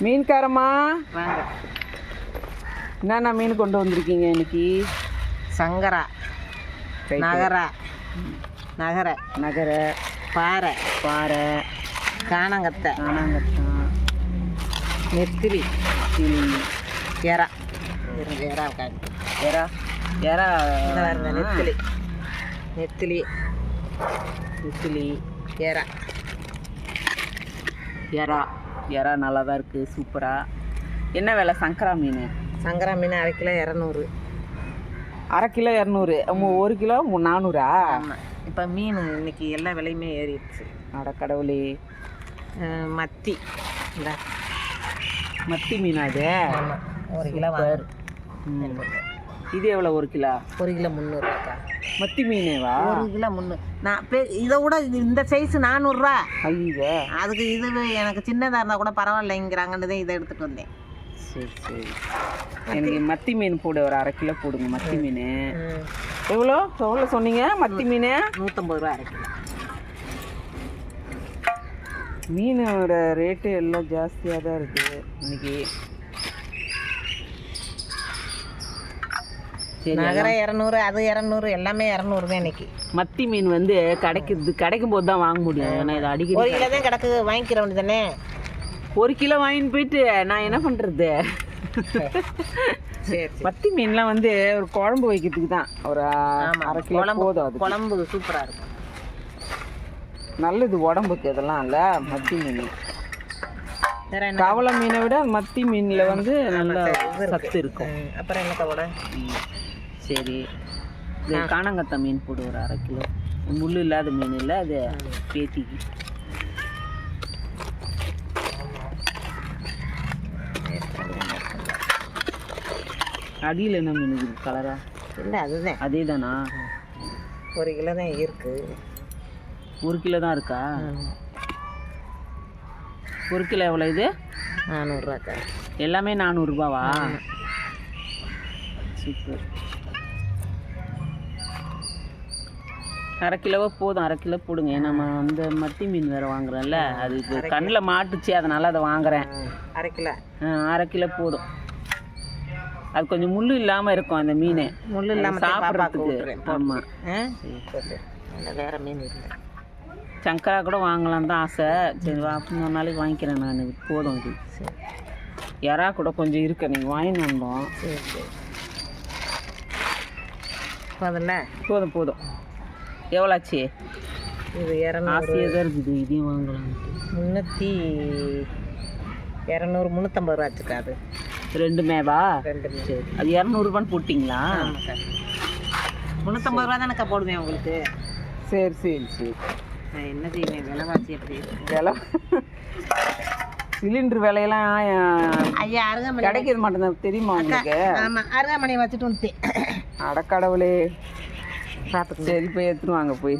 மீன்காரம்மா வாங்க. என்னென்ன மீன் கொண்டு வந்திருக்கீங்க இன்னைக்கு? சங்கரா, நகரா, நகரை, நகரை, பாறை, பாறை, காணங்கத்தை, காணாங்கத்தான், நெத்திலி, கிளி, எறா. எறா உட்காந்து எறா எறா இந்த பாருங்க, நெத்திலி, நெத்திலி, நெத்திலி, எறா. எறா எறா நல்லா தான் இருக்குது, சூப்பராக. என்ன விலை சங்கரா மீன்? சங்கரா மீன் அரை கிலோ 200. அரை கிலோ 200. 1 கிலோ 400. ஆமாம். இப்போ மீன் இன்னைக்கு எல்லா விலையுமே ஏறிடுச்சு. அட கடவுளே. மத்தி, இந்த மத்தி மீனா இது? ஆமாம், 1 கிலோ சூப்பர். இது எவ்வளோ 1 கிலோ? 1 கிலோ 300. மத்தி மீனேவா? 1 கிலோ 300. நான் இதை விட இந்த சைஸ் 400. ஐயோ, அதுக்கு இது எனக்கு சின்னதாக இருந்தால் கூட பரவாயில்லைங்கிறாங்கன்னு தான் இதை எடுத்துகிட்டு வந்தேன். சரி சரி. எனக்கு மத்தி மீன் போடு, ஒரு அரை கிலோ போடுங்க. மத்தி மீன் எவ்வளோ எவ்வளோ சொன்னீங்க? மத்தி மீன் 150 ரூபா அரை கிலோ. மீனோட ரேட்டு எல்லாம் ஜாஸ்தியாக தான் இருக்குது இன்னைக்கு. நகரை 200, அது 200, எல்லாமே 200 தான் இன்னைக்கு. மத்தி மீன் வந்து கிடைக்கும் போது தான் வாங்க முடியும். ஏன்னா இது 1 அடிக்கடி கிலோ தான் கிடக்கு, வாங்கிக்கிற வேண்டியது தானே. 1 கிலோ வாங்கிட்டு போயிட்டு நான் என்ன பண்ணுறது? சரி. மத்தி மீன்லாம் வந்து ஒரு குழம்பு வைக்கிறதுக்கு தான். ஒரு அரை கிலோ போதும். அது குழம்பு சூப்பராக இருக்கும், நல்லது உடம்புக்கு. இதெல்லாம் இல்லை மத்தி மீன். வேற என்ன? கவலை மீனை விட மத்தி மீனில் வந்து நல்ல சத்து இருக்கும். அப்புறம் என்ன கவலை? சரி, இது காணாங்கத்தை மீன் போடு, ஒரு அரை கிலோ. முள் இல்லாத மீன் இல்லை அது, பேத்திக்கு. அடியில் என்ன மீன் இருக்குது கலரா? இல்லை, அதுதான். அதே தானா? 1 கிலோ தான் இருக்கு. 1 கிலோ தான் இருக்கா? 1 கிலோ எவ்வளோ இது? 400 ரூபாக்கா. எல்லாமே 400 ரூபாவா? சூப்பர். அரை கிலோவா போதும். அரை கிலோ போடுங்க. நம்ம வந்து மத்தி மீன் வேறு வாங்குறோம்ல, அது இது கண்ணில் மாட்டுச்சு, அதனால் அதை வாங்குறேன். அரை கிலோ. அரை கிலோ போதும். அது கொஞ்சம் முள் இல்லாமல் இருக்கும் அந்த மீன். முள் இல்லாமல் சாப்பிட்றதுக்கு. ஆமாம். வேறு மீன் இல்லை. சங்கரா கூட வாங்கலாம் தான் ஆசை. சரி, இன்னொரு நாளைக்கு வாங்கிக்கிறேன் நான். போதும் இது. சரி. எறா கூட கொஞ்சம் இருக்கு, நீங்கள் வாங்கிட்டு வந்தோம். சரி சரி. போதும்ல? போதும் போதும். எவ்வளோ ஆச்சு? இது 200. ஆசையாக தான் இருக்குது, இதையும் வாங்கலாம். 200, 350 ரூபா ஆச்சுக்கா. அது ரெண்டுமேவா? 2 சரி. அது 200 போட்டிங்களா? ஆமாக்கா. 350 ரூபா தானேக்கா போடுவேன் உங்களுக்கு. சரி சரி சரி. நான் என்ன செய்வேன், விலைவாசி எப்படி விலை சிலிண்டர் விலையெல்லாம் ஐயா அருகாமணி கிடைக்கிறது மாட்டேங்குது, தெரியுமா உங்களுக்கு? ஆமாம், அருகாமணியை வச்சுட்டு வந்துட்டேன். அடக்கடவுளே. பார்த்துக்கோங்க. சரி, போய் எடுத்துன்னு வாங்க போய்.